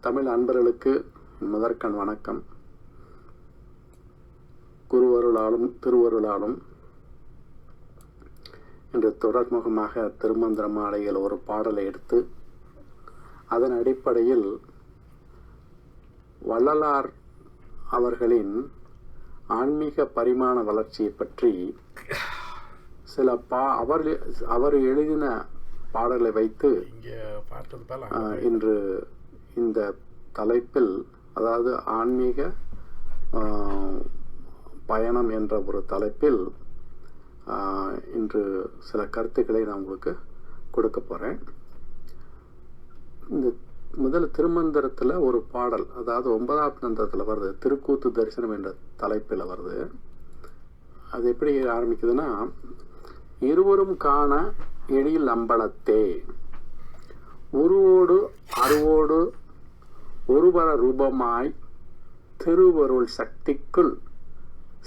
தமிழ் அன்பர்களுக்கு முதற்கண் வணக்கம். குருவருளாலும் திருவருளாலும் இன்று தொடர்முகமாக திருமந்திர மாலையில் ஒரு பாடலை எடுத்து அதன் அடிப்படையில் வள்ளலார் அவர்களின் ஆன்மீக பரிமாண வளர்ச்சியை பற்றி சில அவர் எழுதின பாடலை வைத்து இன்று இந்த தலைப்பில், அதாவது ஆன்மீக பயணம் என்ற ஒரு தலைப்பில் இன்று சில கருத்துக்களை நான் உங்களுக்கு கொடுக்க போகிறேன். இந்த முதல் திருமந்திரத்தில் ஒரு பாடல், அதாவது 9ஆம் தந்திரத்தில் வருது, திருக்கூத்து தரிசனம் என்ற தலைப்பில் வருது. அது எப்படி ஆரம்பிக்குதுன்னா, இருவரும் காண எழில் அம்பலத்தே உருவோடு அருவோடு ஒருவர ரூபமாய் திருவருள் சக்திக்குள்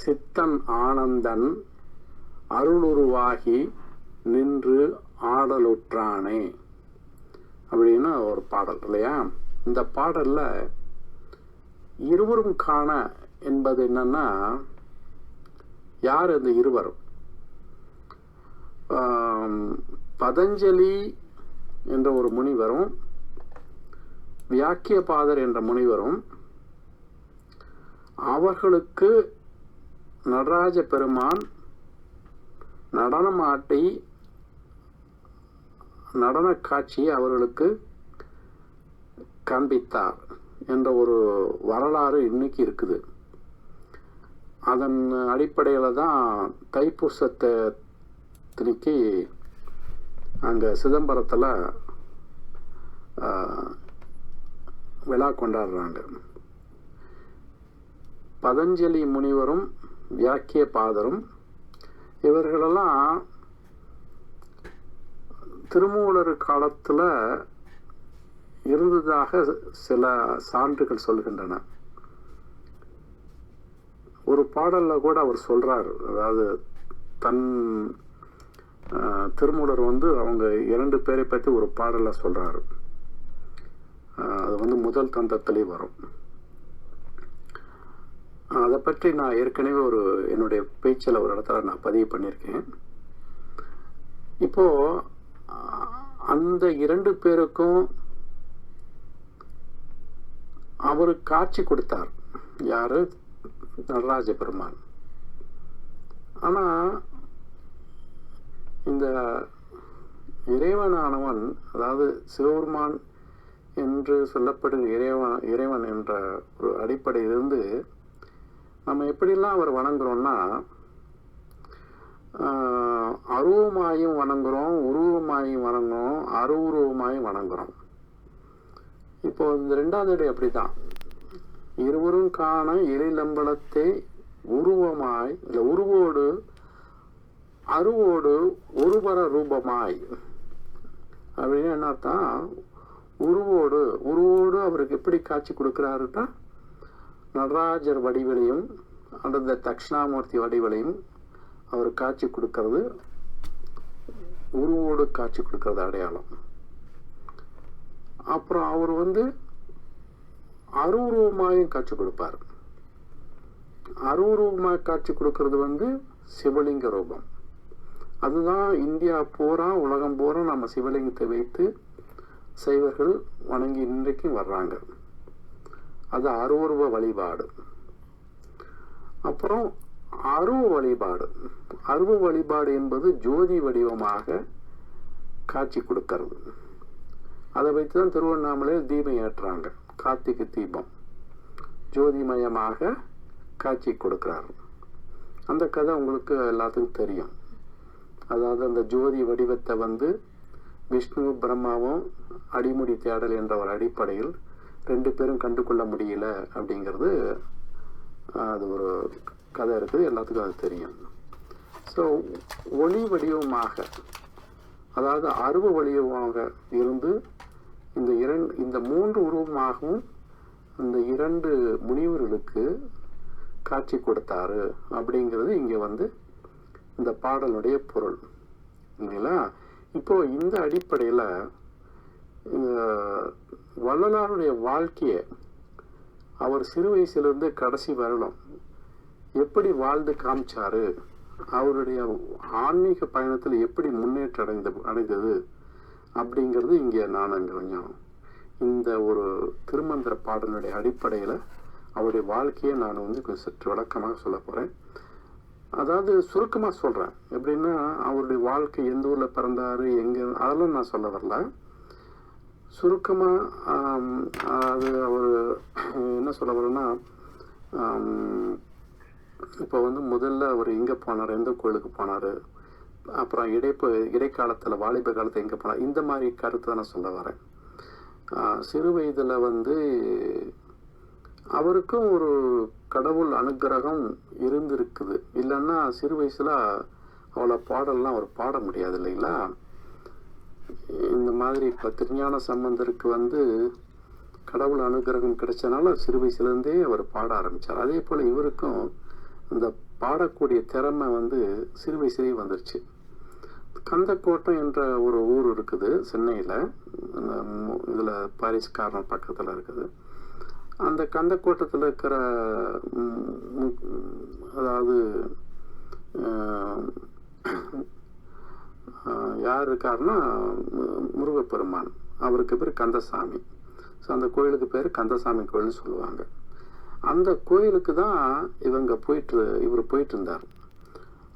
சித்தன் ஆனந்தன் அருளுருவாகி நின்று ஆடலுற்றானே அப்படின்னு ஒரு பாடல் இல்லையா? இந்த பாடல்ல இருவரும் காண என்பது என்னன்னா, யார் இந்த இருவரும்? பதஞ்சலி என்ற ஒரு முனிவரும் வியாக்கியபாதர் என்ற முனிவரும் அவர்களுக்கு நடராஜ பெருமான் நடனமாட்டி நடன காட்சியை அவர்களுக்கு காண்பித்தார் என்ற ஒரு வரலாறு இன்னைக்கு இருக்குது. அதன் அடிப்படையில் தான் தைப்பூசத்திற்கு அங்கே சிதம்பரத்தில் விழா கொண்டாடுறாங்க. பதஞ்சலி முனிவரும் வியாக்கியபாதரும் இவர்களெல்லாம் திருமூலர் காலத்தில் இருந்ததாக சில சான்றுகள் சொல்கின்றன. ஒரு பாடல்ல கூட அவர் சொல்றார், அதாவது தன் திருமூலர் அவங்க 2 பேரை பற்றி ஒரு பாடல்ல சொல்றாரு. அது முதல் தந்தத்திலே வரும். அதை பற்றி நான் ஏற்கனவே என்னுடைய பேச்சில் ஒரு இடத்துல நான் பதிவு பண்ணியிருக்கேன். இப்போ அந்த 2 பேருக்கும் அவர் காட்சி கொடுத்தார். யாரு? நடராஜ பெருமான். ஆனா இந்த இறைவனானவன், அதாவது சிவபெருமான் என்று சொல்லப்படும் இறைவன் என்ற ஒரு அடிப்படையிலிருந்து நம்ம எப்படிலாம் அவர் வணங்குறோம்னா, அருவமாயும் வணங்குறோம், உருவமாயும் வணங்குறோம், அருவுருவமாயும் வணங்குறோம். இப்போ இந்த 2வது அடி அப்படிதான். இருவரும் காண எழிலம்பலத்தை உருவமாய், இல்லை உருவோடு அருவோடு ஒருவர ரூபமாய் அப்படின்னு என்ன அர்த்தம்? உருவோடு அவருக்கு எப்படி காட்சி கொடுக்கிறாருன்னா, நடராஜர் வடிவிலையும் அந்த தட்சிணாமூர்த்தி வடிவிலையும் அவர் காட்சி கொடுக்கறது, உருவோடு காட்சி கொடுக்கறது அடையாளம். அப்புறம் அவர் அருவுருவமாயும் காட்சி கொடுப்பார். அருவுருவமாய் காட்சி கொடுக்கறது சிவலிங்க ரூபம். அதுதான் இந்தியா பூரா, உலகம் பூரா நம்ம சிவலிங்கத்தை வைத்து சைவர்கள் வணங்கி இன்றைக்கும் வர்றாங்க. அது அருவுருவ வழிபாடு. அப்புறம் அருவ வழிபாடு. அருவ வழிபாடு என்பது ஜோதி வடிவமாக காட்சி கொடுக்கிறது. அதை வைத்துதான் திருவண்ணாமலையில் தீபம் ஏற்றுறாங்க. கார்த்திகை தீபம் ஜோதிமயமாக காட்சி கொடுக்கிறார். அந்த கதை உங்களுக்கு எல்லாத்துக்கும் தெரியும். அதாவது அந்த ஜோதி வடிவத்தை விஷ்ணு பிரம்மாவும் அடிமுடி தேடல் என்ற ஒரு அடிப்படையில் 2 பேரும் கண்டு கொள்ள முடியல அப்படிங்கிறது, அது ஒரு கதை இருக்குது, எல்லாத்துக்கும் அது தெரியும். ஸோ ஒளி வடிவமாக, அதாவது அருவ வடிவமாக இருந்து இந்த 3 உருவமாகவும் இந்த 2 முனிவர்களுக்கு காட்சி கொடுத்தாரு அப்படிங்கிறது இங்கே இந்த பாடலுடைய பொருள் இல்லைங்களா? இப்போ இந்த அடிப்படையில் வள்ளலாருடைய வாழ்க்கையை அவர் சிறு வயசுலேருந்து கடைசி வரலாம் எப்படி வாழ்ந்து காமிச்சாரு, அவருடைய ஆன்மீக பயணத்தில் எப்படி முன்னேற்றம் அடைந்தது அப்படிங்கிறது இங்கே நான் கொஞ்சம் இந்த ஒரு திருமந்திர பாடலுடைய அடிப்படையில் அவருடைய வாழ்க்கையை நான் கொஞ்சம் சற்று விளக்கமாக சொல்ல போகிறேன். அதாவது சுருக்கமாக சொல்கிறேன். எப்படின்னா அவருடைய வாழ்க்கை எந்த ஊரில் பிறந்தார், எங்கே, அதெல்லாம் நான் சொல்ல வரல. சுருக்கமாக அது அவர் என்ன சொல்ல வரேன்னா, இப்போ முதல்ல அவர் எங்கே போனார், எந்த கோயிலுக்கு போனார், அப்புறம் இடைக்காலத்தில் வாலிப காலத்தில் எங்கே போனார், இந்த மாதிரி கருத்தை தான் நான் சொல்ல வரேன். சிறு வயதில் அவருக்கும் ஒரு கடவுள் அனுக்கிரகம் இருந்திருக்குது. இல்லைன்னா சிறு வயசில் அவ்வளோ பாடல்லாம் அவர் பாட முடியாது இல்லைங்களா. இந்த மாதிரி இப்போ திருஞான சம்பந்தருக்கு கடவுள் அனுக்கிரகம் கிடைச்சனால சிறு வயசுலேருந்தே அவர் பாட ஆரம்பித்தார். அதே போல் இவருக்கும் அந்த பாடக்கூடிய திறமை சிறு வயசுலேயே வந்துருச்சு. கந்தக்கோட்டம் என்ற ஒரு ஊர் இருக்குது சென்னையில், இதில் பாரிஸ் கார்னர் பக்கத்தில் இருக்குது. அந்த கந்தக்கோட்டத்தில் இருக்கிற அதாவது யார் இருக்காருன்னா முருகப்பெருமான், அவருக்கு பேர் கந்தசாமி. ஸோ அந்த கோயிலுக்கு பேர் கந்தசாமி கோயில்னு சொல்லுவாங்க. அந்த கோயிலுக்கு தான் இவர் போயிட்டு இருந்தார்.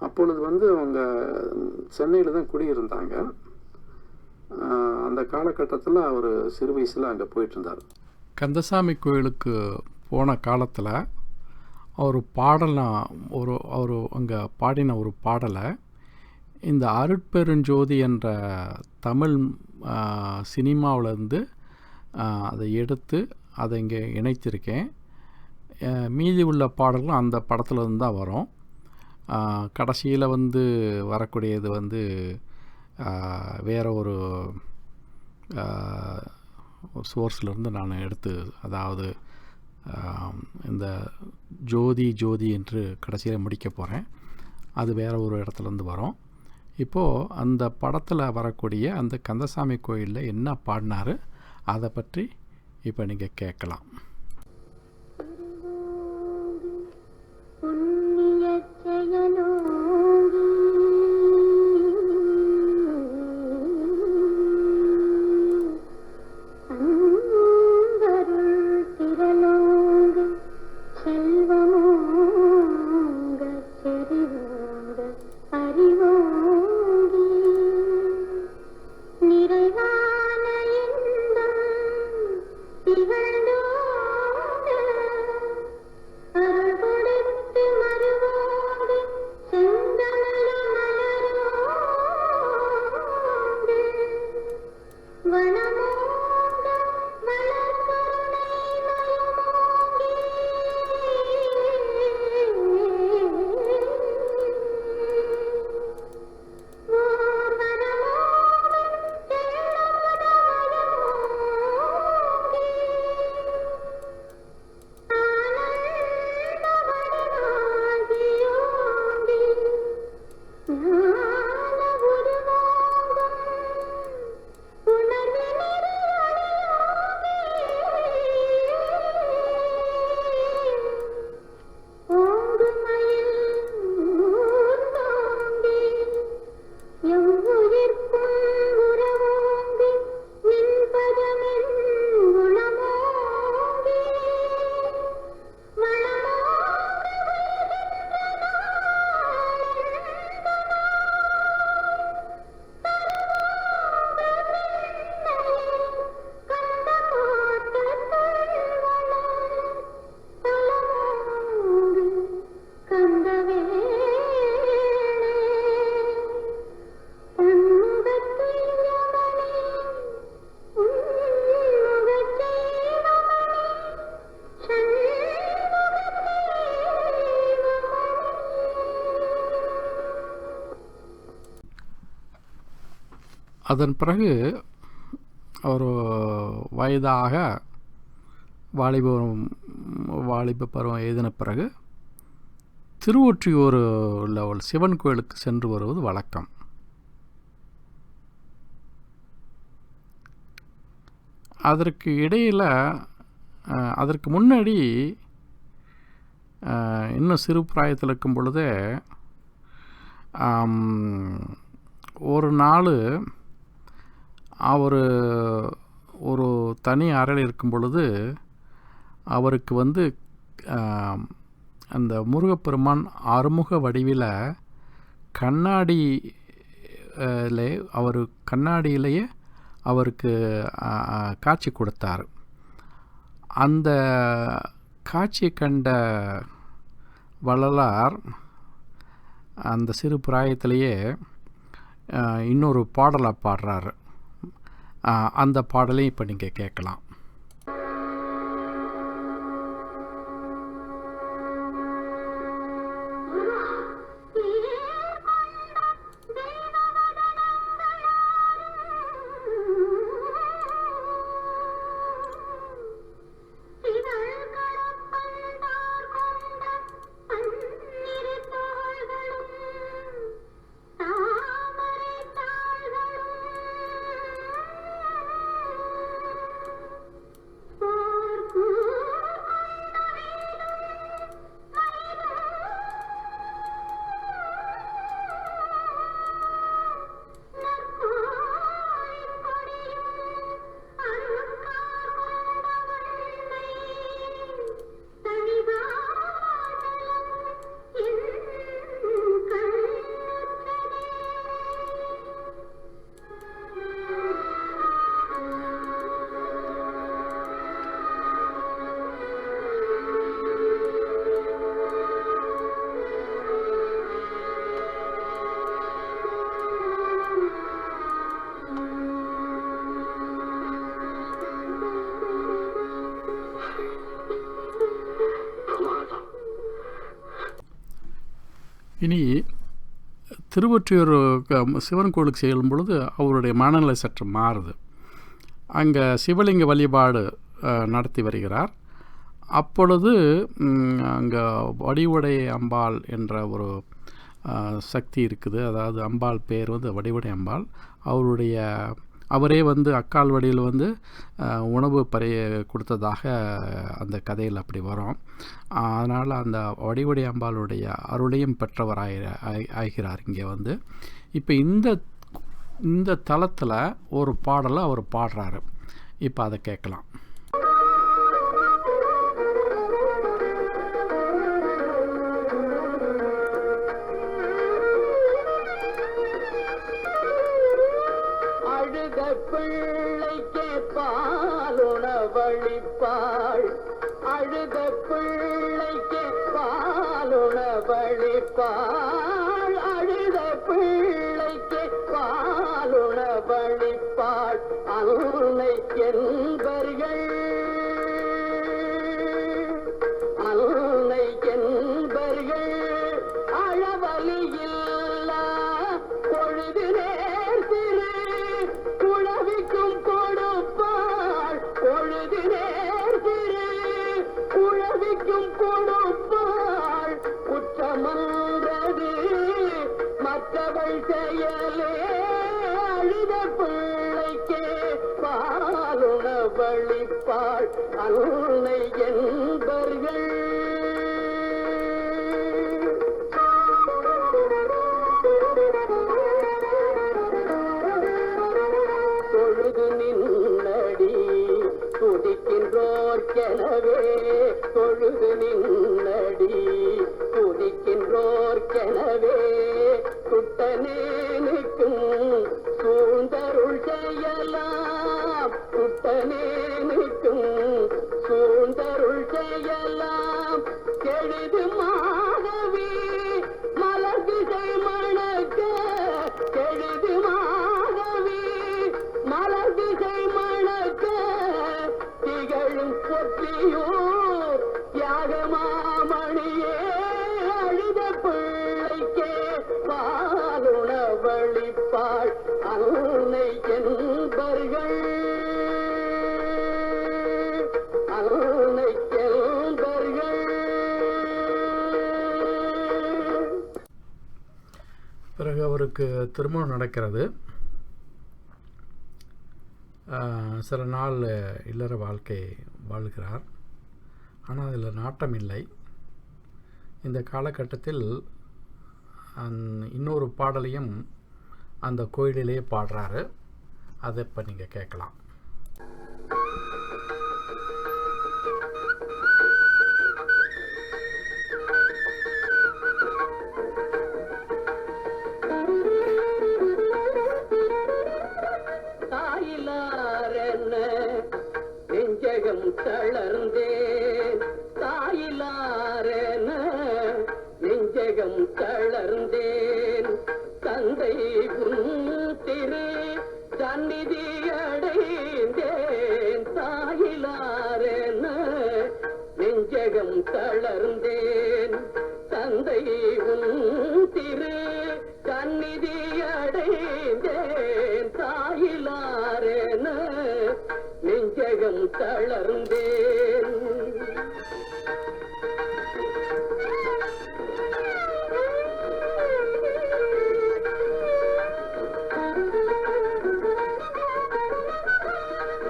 அப்பொழுது அவங்க சென்னையில் தான் குடியிருந்தாங்க. அந்த காலகட்டத்தில் அவர் சிறு வயசில் அங்கே போயிட்டு இருந்தார். கந்தசாமி கோயிலுக்கு போன காலத்தில் அவர் அவர் அங்கே பாடின ஒரு பாடலை இந்த அருட்பெருஞ்சோதி என்ற தமிழ் சினிமாவிலேருந்து அதை எடுத்து அதை இங்கே இணைத்திருக்கேன். மீதி உள்ள பாடல்களும் அந்த படத்தில் இருந்து தான் வரும். கடைசியில் வரக்கூடியது வேறு ஒரு சோர்ஸ்லேருந்து நான் எடுத்து, அதாவது இந்த ஜோதி என்று கடைசியில் முடிக்க போகிறேன். அது வேறு ஒரு இடத்துலேருந்து வரும். இப்போது அந்த படத்தில் வரக்கூடிய அந்த கந்தசாமி கோயிலில் என்ன பாடினார் அதை பற்றி இப்போ நீங்கள் கேட்கலாம். அதன் பிறகு அவர் வயதாக வாலிப பருவம் எழுதின பிறகு திருவொற்றியூரில் உள்ள சிவன் கோயிலுக்கு சென்று வருவது வழக்கம். அதற்கு இடையில் அதற்கு முன்னாடி இன்னும் சிறு பிராயத்தில் இருக்கும் பொழுதே ஒரு நாள் அவர் ஒரு தனி அறையில் இருக்கும் பொழுது அவருக்கு வந்து அந்த முருகப்பெருமான் அறுமுக வடிவில் கண்ணாடியிலேயே அவருக்கு காட்சி கொடுத்தார். அந்த காட்சியை கண்ட வள்ளலார் அந்த சிறு பிராயத்திலேயே இன்னொரு பாடலை பாடுறாரு. அந்த பாடலையும் இப்போ நீங்கள் கேட்கலாம். இனி திருவொற்றியூர் சிவன் கோயிலுக்கு செல்லும் பொழுது அவருடைய மனநிலை சற்று மாறுது. அங்கே சிவலிங்க வழிபாடு நடத்தி வருகிறார். அப்பொழுது அங்கே வடிவுடை அம்பாள் என்ற ஒரு சக்தி இருக்குது. அதாவது அம்பாள் பேர் வந்து வடிவுடை அம்பாள். அவரே வந்து அக்கால் வடியில் வந்து உணவு கொடுத்ததாக அந்த கதையில் அப்படி வரும். அதனால் அந்த வடிவுடை அம்பாளுடைய அருளையும் பெற்றவர் ஆகிறார் இங்கே வந்து. இப்போ இந்த தளத்தில் ஒரு பாடலை அவர் பாடுறாரு. இப்போ அதை கேட்கலாம். பிள்ளைக்கே பாலுணவளிப்பாள், அழுத பிள்ளைக்கே பாலுணவளிப்பாள், அழுத பிள்ளைக்கே பாலுணவளிப்பாள். அன்னை என்பர்கள் அழவலியில்லா பொழுது நேர் திரு குழவிக்கும் கொடுப்பாள், பொழுது நேர் திரு குழவிக்கும் கொடுப்பாள். குற்றமன்றது மற்றவள் செயலே, அழுத பிள்ளைக்கே பாலுணவளிப்பாள். அன்னை என்பர்கள் தொழுது நின்னடி துதிக்கின்றோர்க்கெனவே, தொழுது நின்னடி துதிக்கின்றோர்க்கெனவே, குட்டனேனுக்கும் சூழ்ந்தருள் செய்யலாம், குட்டனேனுக்கும் சூழ்ந்தருள் செய்யலாம். கெழுது மாதவி மலர்திசை மணக்க, கெழுது மாதவி மலர்திசை மணக்க, திகழும் பொற்றியூர் தியாகமாமணியே, அழுத பிள்ளைக்கே பாலுணவளிப்பாள். அன்னை என்பர்கள் அன்னை என்பர்கள். பிறகு அவருக்கு திருமணம் நடக்கிறது. சில நாள் இல்லற வாழ்க்கை வாழ்கிறார். ஆனால் அதில் நாட்டம் இல்லை. இந்த காலகட்டத்தில் இன்னொரு பாடலையும் அந்த கோயிலிலே பாடுறாரு. அதை இப்போ நீங்கள் கேட்கலாம். நெஞ்சகம் தளர்ந்தேன், தாயிலாரென நெஞ்சகம் தளர்ந்தேன், தந்தை உன் திரு சந்நிதி அடைந்தேன், தாயிலாரென நெஞ்சகம் தளர்ந்தேன், தந்தை உன் திரு சந்நிதி அடைந்தேன், தாயிலாரென நெஞ்சகம் தளர்ந்தேன்.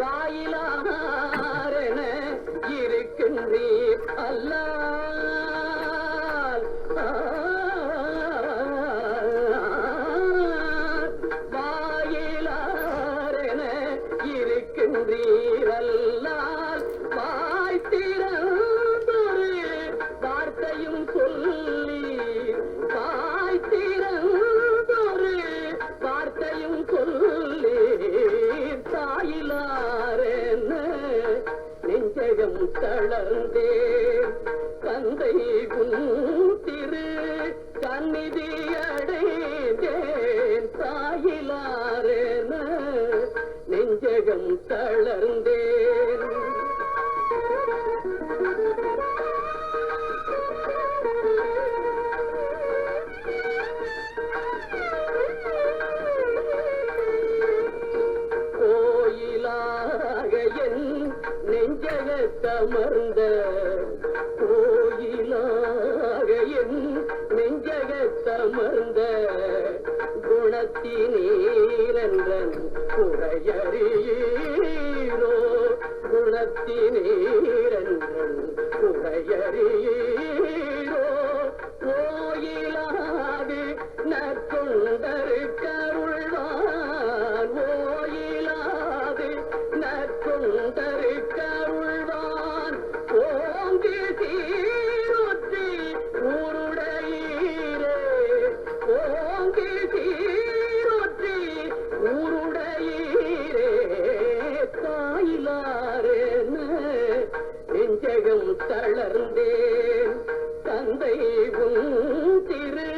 வாயிலாரென இருக்கின்றீர் அல்லால், வாயிலாரென இருக்கின்றீர் அல்லால், வாய் திறந்தொரு வார்த்தையும் சொல்லீர், வாய் திறந்தொரு வார்த்தையும் சொல்லீர், தாயிலாரென நெஞ்சகம் தளர்ந்தேன், தந்தை உன் திரு சந்நிதி அடைந்தேன், தாயிலாரென நெஞ்சகம் தளர்ந்தேன். கோயிலாக என் நெஞ்சகத்தமர்ந்த, கோயிலாக என் நெஞ்சகத்தமர்ந்த குணத்தினீரன்றன் குறையறியீரோ, குணத்தினீரன்றன் குறையறியீரோ, கோயிலாது நற்கொண்டருக்கருள்வான், ஓயிலாது நற்கொண்டருக்கருள்வான், ஓங்கி தீருற்றி ஊருடையீரே, ஓங்கி தீருற்றி ஊருடையீரே, தாயிலாரென நெஞ்சகம் தளர்ந்தேன், தந்தை உன் திரு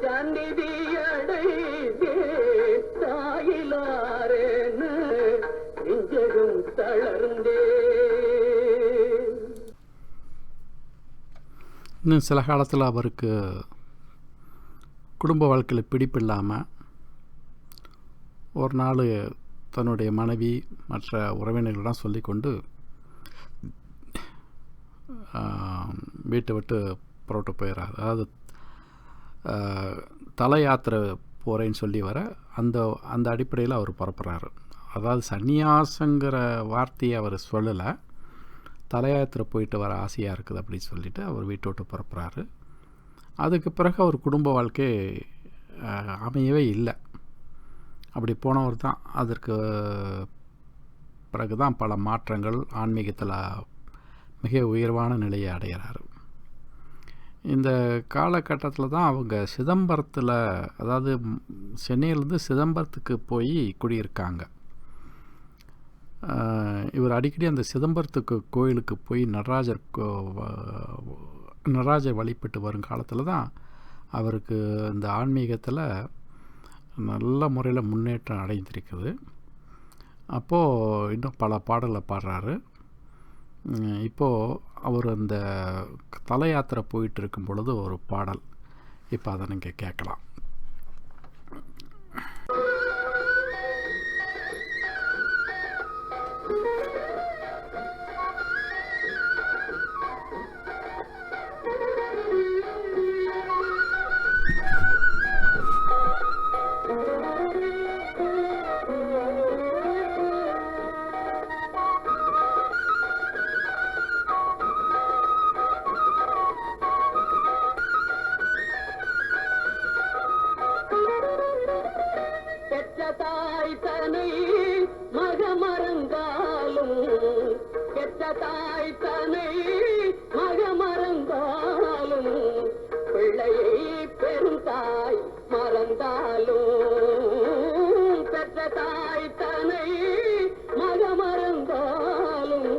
சந்நிதி அடைந்தேன், தாயிலாரென நெஞ்சகம் தளர்ந்தேன். இன்னும் சில காலத்தில் அவருக்கு குடும்ப வாழ்க்கையில் பிடிப்பில்லாமல் ஒரு நாள் தன்னுடைய மனைவி மற்ற உறவினர்களெலாம் சொல்லிக்கொண்டு வீட்டை விட்டு புறப்பட்டு போயிடறார். அதாவது தல யாத்திரை போகிறேன்னு சொல்லி வர அந்த அடிப்படையில் அவர் புறப்படுறாரு. அதாவது சந்நியாசங்கிற வார்த்தையை அவர் சொல்லலை, தல யாத்திரை போயிட்டு வர ஆசையாக இருக்குது அப்படின்னு சொல்லிவிட்டு அவர் வீட்டை விட்டு புறப்படுறாரு. அதுக்கு பிறகு அவர் குடும்ப வாழ்க்கை அமையவே இல்லை. அப்படி போனவர் தான் அதற்கு பிறகு தான் பல மாற்றங்கள் ஆன்மீகத்தில் மிக உயர்வான நிலையை அடைகிறார். இந்த காலகட்டத்தில் தான் அவங்க சிதம்பரத்தில், அதாவது சென்னையிலேருந்து சிதம்பரத்துக்கு போய் குடியிருக்காங்க. இவர் அடிக்கடி அந்த சிதம்பரத்துக்கு கோயிலுக்கு போய் நடராஜர் வழிபட்டு வரும் காலத்தில் தான் அவருக்கு இந்த ஆன்மீகத்தில் நல்ல முறையில் முன்னேற்றம் அடைந்திருக்குது. அப்போது இன்னும் பல பாடலை பாடுறாரு. இப்போது அவர் அந்த தல யாத்திரை போயிட்டு இருக்கும் பொழுது ஒரு பாடல், இப்போ அதை நீங்கள் கேட்கலாம். தாய் தனை மகமறந்தாலும் பிள்ளையை பெரும் தாய் மறந்தாலும் பெற்ற தாய் தனை மகமறந்தாலும்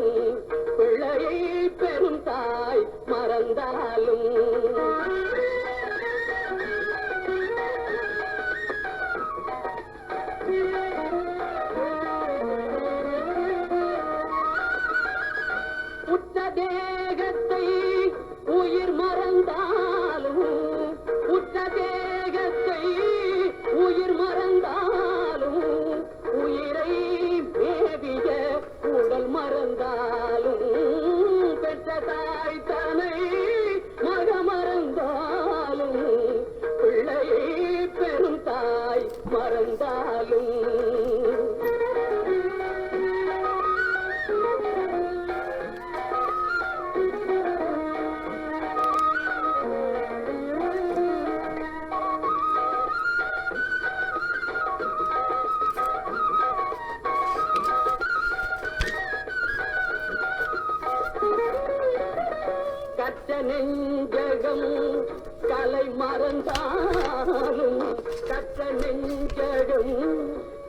பிள்ளையை பெரும் தாய் மறந்தாலும் உற்ற தேகத்தை உயிர் மறந்தாலும் உற்ற தேகத்தை உயிர் மறந்தாலும் உயிரை மேவிய உடல் மறந்தாலும் பெற்ற தாய் தனை மகமறந்தாலும் பிள்ளையை பெரும் தாய் மறந்தாலும் கற்ற நெஞ்சகம் கலை மறந்தாலும் கற்ற நெஞ்சகம்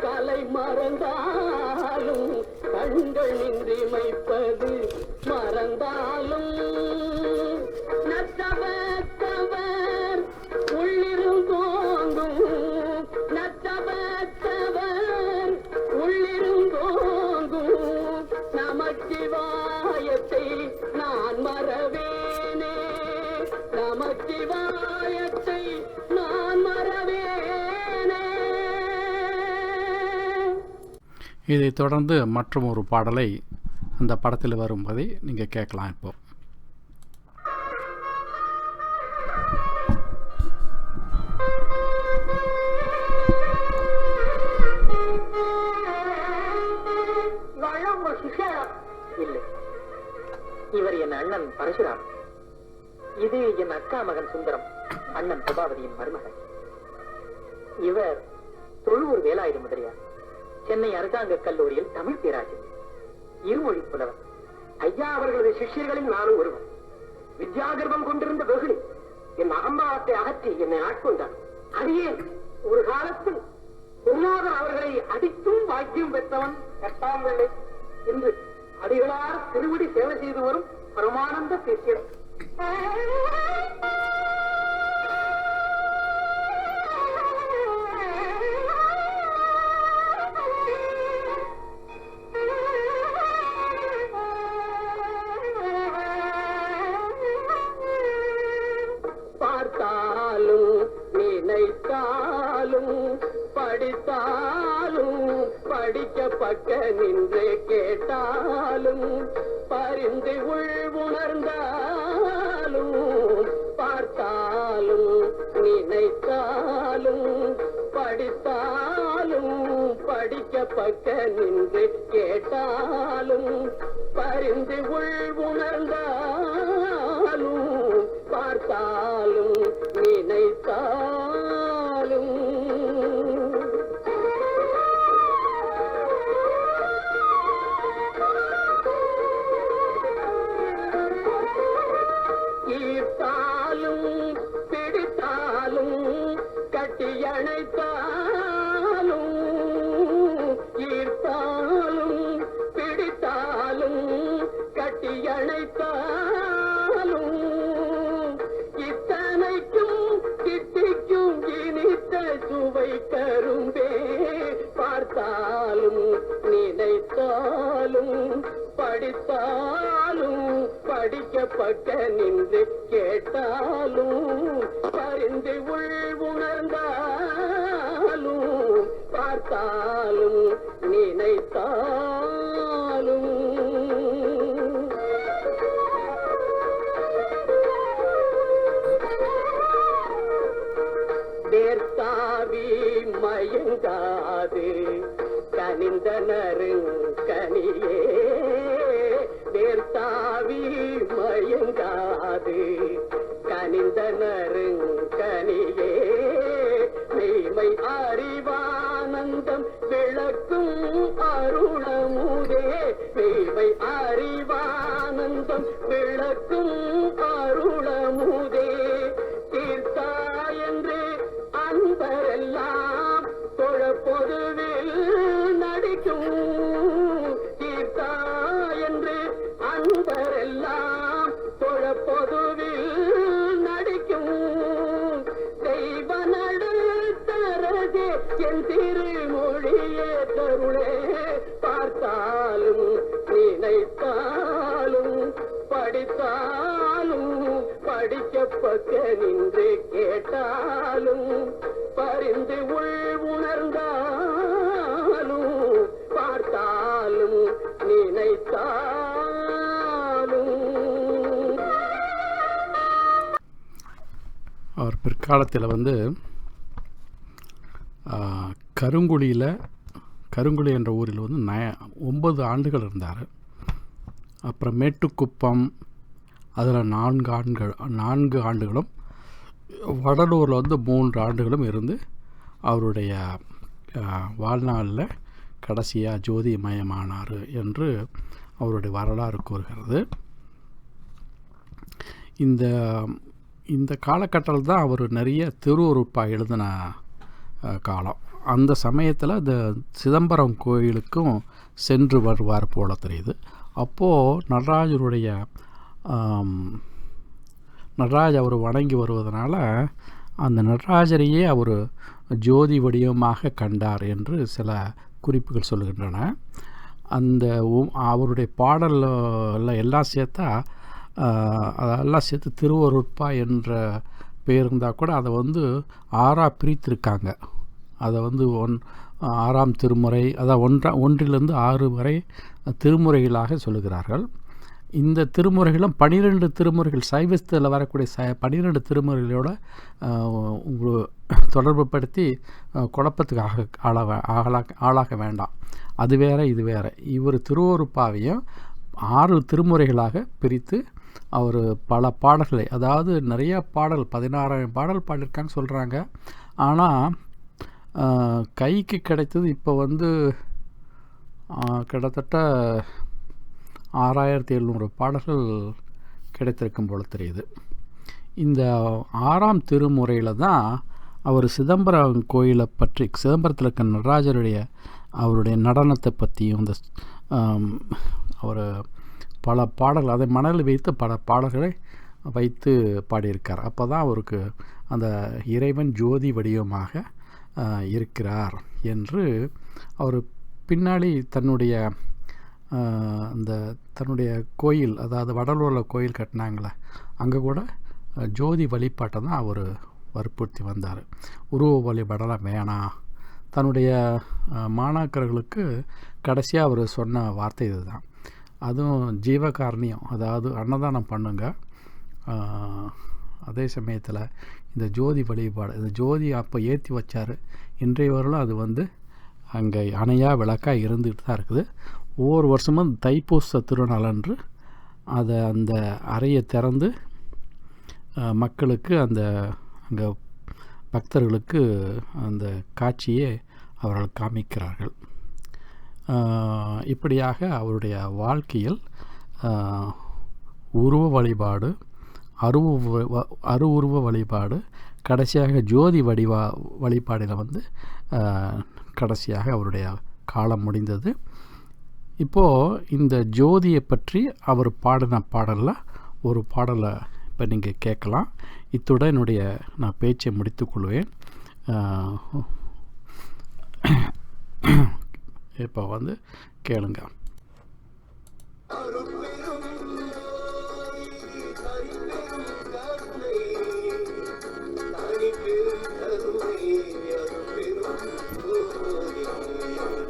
கலை மறந்தாலும் கண்கள் நின்றிமைப்பது மறந்தாலும் நற்றவர் உள்ளிருந்தோங்கும் நற்றவர் உள்ளிருந்தோங்கும் நமச்சிவாயத்தை நான் மறவேனே நமச்சிவாயத்தை நான் மறவேனே. இதைத் தொடர்ந்து மற்றும் ஒரு பாடலை அந்த படத்தில் வரும்போதே நீங்கள் கேட்கலாம். இப்போ இல்லை, இவர் என் அண்ணன் பரசுராம். இது என் அக்கா மகன் சுந்தரம், அண்ணன் பிரபாவதியின் மருமகன். இவர் தொழுவூர் வேலாயுத முதலியார், சென்னை அரசாங்க கல்லூரியில் தமிழ் பேராசிரியர், இருமொழி புலவர். ஐயா அவர்களது சிஷ்யர்களில் நானும் ஒருவர். வித்யாகர்வம் கொண்டிருந்த வெகுளி என் அகம்பாவத்தை அகற்றி என்னை ஆட்கொண்டார். அடியே ஒரு காலத்தில் குருநாதர் அவர்களை அடித்தும் வாக்கியம் பெற்றவன் எட்டாம் பிள்ளை. இன்று அடிகளார் திருவடி சேவை செய்து வரும் பரமானந்த சிஷ்யர். பார்த்தாலும் நினைத்தாலும் படித்தாலும் படிக்க பக்க நின்று கேட்டாலும் பரிந்து உள் உணர்ந்தாலும் பார்த்தாலும் நினைத்தாலும் படித்தாலும் படிக்க பக்க நின்று கேட்டாலும் பரிந்து உள் உணர்ந்தாலும் பார்த்தாலும் நினைத்தாலும் ஈர்த்தாலும் பிடித்தாலும் கட்டியணைத்தாலும் ஈர்த்தாலும் பிடித்தாலும் கட்டியணைத்தாலும் இத்தனைக்கும் கிட்டிக்கும் இனித்த சுவை கரும்பே பார்த்தாலும் நினைத்தாலும் படித்தாலும் படிக்கப்பட்ட நின்று கேட்டாலும் பரிந்து உள் உணர்ந்தாலும் பார்த்தாலும் நினைத்தாலும் வேர்த்தாவி மயங்காது கனிந்தனருங்கனியே வேர்த்தாவி மயங்காது கனிந்தனருங்கனியே மெய்மை அறிவானந்தம் விளக்கும் அருளமுதே மெய்மை அறிவானந்தம் விளக்கும் அருளமுதே தீர்த்தா என்று அன்பரெல்லாம் தொழ பொதுவில் நடிக்கும் தீர்த்தா என்று அன்பரெல்லாம் தொழ பொதுவில் நடிக்கும் தெய்வ நடத்தரதே என் திருமொழியே தருளே பார்த்தாலும் நினைத்தாலும் படித்தாலும் படிக்கப்பக்க நின்று கேட்டாலும் பரிந்து உள் உணர்ந்தாலும் பார்த்தாலும் நினைத்தாலும். அவர் பிற்காலத்தில் வந்து கருங்குழி என்ற ஊரில் வந்து 9 ஆண்டுகள் இருந்தார். அப்புறம் மேட்டுக்குப்பம் அதில் 4 ஆண்டுகளும், வடலூரில் வந்து 3 ஆண்டுகளும் இருந்து அவருடைய வாழ்நாளில் கடைசியாக ஜோதிமயமானார் என்று அவருடைய வரலாறு கூறுகிறது. இந்த காலகட்டத்தில் தான் அவர் நிறைய திருவுருப்பா எழுதின காலம். அந்த சமயத்தில் இந்த சிதம்பரம் கோயிலுக்கும் சென்று வருவார் போல தெரியுது. அப்போது நடராஜ் அவர் வணங்கி வருவதனால அந்த நடராஜரையே அவர் ஜோதி வடிவமாக கண்டார் என்று சில குறிப்புகள் சொல்கின்றன. அந்த அவருடைய பாடலில் எல்லாம் சேர்த்தா அதெல்லாம் சேர்த்து திருவருட்பா என்ற பேர் இருந்தால் கூட அதை வந்து 6ஆக பிரித்திருக்காங்க. அதை வந்து 6ஆம் திருமுறை, அதாவது 1லிருந்து 6 வரை திருமுறைகளாக சொல்லுகிறார்கள். இந்த திருமுறைகளும் 12 திருமுறைகள், சைவத்தில் வரக்கூடிய 12 திருமுறைகளோட தொடர்பு படுத்தி குழப்பத்துக்கு ஆளாக வேண்டாம். அது வேற இது வேற. இவர் திருவருப்பாவையும் 6 திருமுறைகளாக பிரித்து அவர் பல பாடல்களை, அதாவது நிறைய பாடல் 16,000 பாடல் பாடியிருக்கான்னு சொல்கிறாங்க. ஆனால் கைக்கு கிடைத்தது இப்போ வந்து கிட்டத்தட்ட 6,700 பாடல்கள் கிடைத்திருக்கும் போல தெரியுது. இந்த 6ஆம் திருமுறையில் தான் அவர் சிதம்பரம் கோயிலை பற்றி, சிதம்பரத்தில் இருக்க நடராஜருடைய அவருடைய நடனத்தை பற்றியும் இந்த அவர் பல பாடல்கள், அதை மனதில் வைத்து பல பாடல்களை வைத்து பாடியிருக்கார். அப்போ தான் அவருக்கு அந்த இறைவன் ஜோதி வடிவமாக இருக்கிறார் என்று அவர் பின்னாடி தன்னுடைய கோயில், அதாவது வடலூரில் கோயில் கட்டினாங்களே, அங்கே கூட ஜோதி வழிபாட்டை தான் அவர் வற்புறுத்தி வந்தார். உருவ வழிபாடெல்லாம் வேணாம். தன்னுடைய மாணாக்கர்களுக்கு கடைசியாக அவர் சொன்ன வார்த்தை இதுதான். அதுவும் ஜீவகாரணியம், அதாவது அன்னதானம் பண்ணுங்க. அதே சமயத்தில் இந்த ஜோதி வழிபாடு, இந்த ஜோதி அப்போ ஏற்றி வச்சார். இன்றைய வரலும் அது வந்து அங்கே அணையாக விளக்காக இருந்துகிட்டு தான் இருக்குது. ஒவ்வொரு வருஷமும் தைப்பூச திருநாளன்று அதை அந்த அறையை திறந்து மக்களுக்கு அங்கே பக்தர்களுக்கு அந்த காட்சியை அவர்கள் காமிக்கிறார்கள். இப்படியாக அவருடைய வாழ்க்கையில் உருவ வழிபாடு, அருவுருவ வழிபாடு, கடைசியாக ஜோதி வழிபாடில் வந்து கடைசியாக அவருடைய காலம் முடிந்தது. இப்போது இந்த ஜோதியை பற்றி அவர் பாடின பாடலில் ஒரு பாடலை இப்போ நீங்கள் கேட்கலாம். இத்துடன் என்னுடைய நான் பேச்சை முடித்துக்கொள்வேன். இப்போ வந்து கேளுங்க.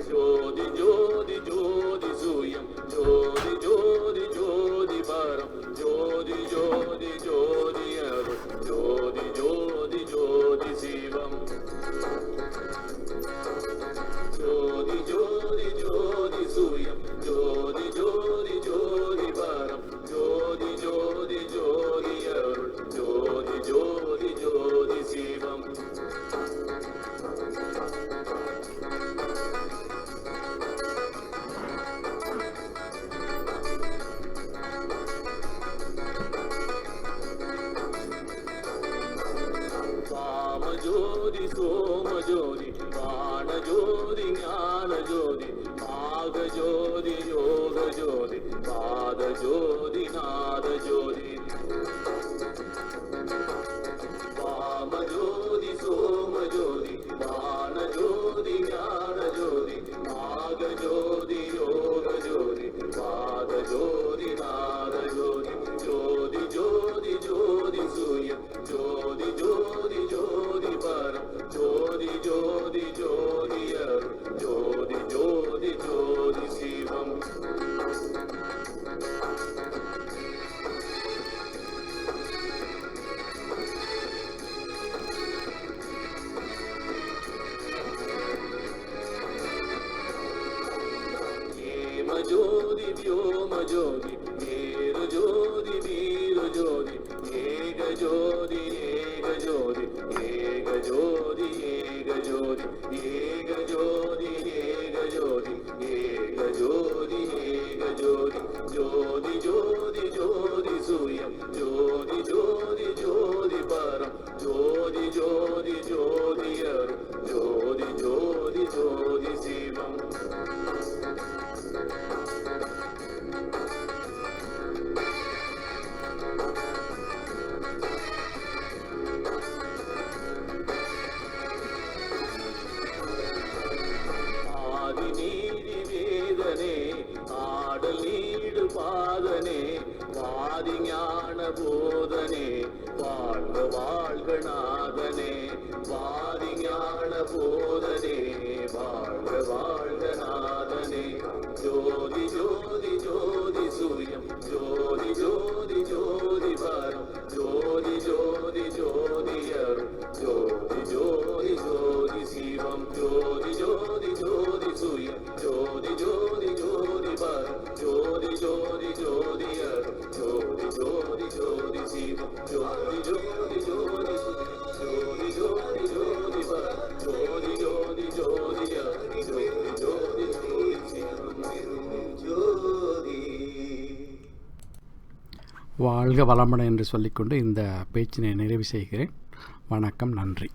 ஜோதி ஜோதி ஜோதி சூயம், ஜோதி ஜோதி ஜோதி பரம், ஜோதி ஜோதி ஜோதி அருள், ஜோதி ஜோதி ஜோதி சிவம், ஜோதி ஜோதி ஜோதி சூயம், ஜோதி நாத ஜோதி வாம ஜோதி சோம ஜோதி வான ஜோதி ஞான ஜோதி நாக ஜோதி யோக ஜோதி பாத ஜோதி நாத ஜோதி ஜோதி ஜோதி ஜோதி சூயம் ஜோதி ஜோதி ஜோதி பரம் ஜோதி ஜோதி ஜோதி அருள் ஜோதி ஜோதி ஜோதி சிவம் ஜோதி வியோம ஜோதி ஏரு ஜோதி வீரு ஜோதி ஏக ஜோதி ஏக ஜோதி ஏக ஜோதி ஏக ஜோதி ஏக ஜோதி ஏக ஜோதி ஏக ஜோதி ஏக ஜோதி ஜோதி ஜோதி ஜோதி சூயம் ஜோதி ஜோதி ஜோதி பரம் ஜோதி ஜோதி ஜோதி அருள் ஜோதி ஜோதி ஜோதி சிவம் பாதனே வாதி ஞான போதனே வாழ்க வாழ்க நாதனே வாதி ஞான போதனே வாழ்க வாழ்க நாதனே ஜோதி ஜோதி ஜோதி சூயம் ஜோதி ஜோதி ஜோதி பரம் ஜோதி ஜோதி ஜோதி அருள் ஜோதி ஜோதி ஜோதி சிவம் ஜோதி ஜோதி ஜோதி சூயம் ஜோதி ஜோதி ஜோதி பரம் ஜோதி ஜோதி ஜோதி அருள் ஜோதி ஜோதி ஜோதி சிவம் ஜோதி ஜோதி ஜோதி ஜோதி ஜோதி ஜோதி பரம் ஜோதி ஜோதி ஜோதி அருள் ஜோதி ஜோதி ஜோதி சிவம் ஜோதி. வாழ்க வளமுடன் என்று சொல்லிக்கொண்டு இந்த பேச்சினை நிறைவு செய்கிறேன். வணக்கம், நன்றி.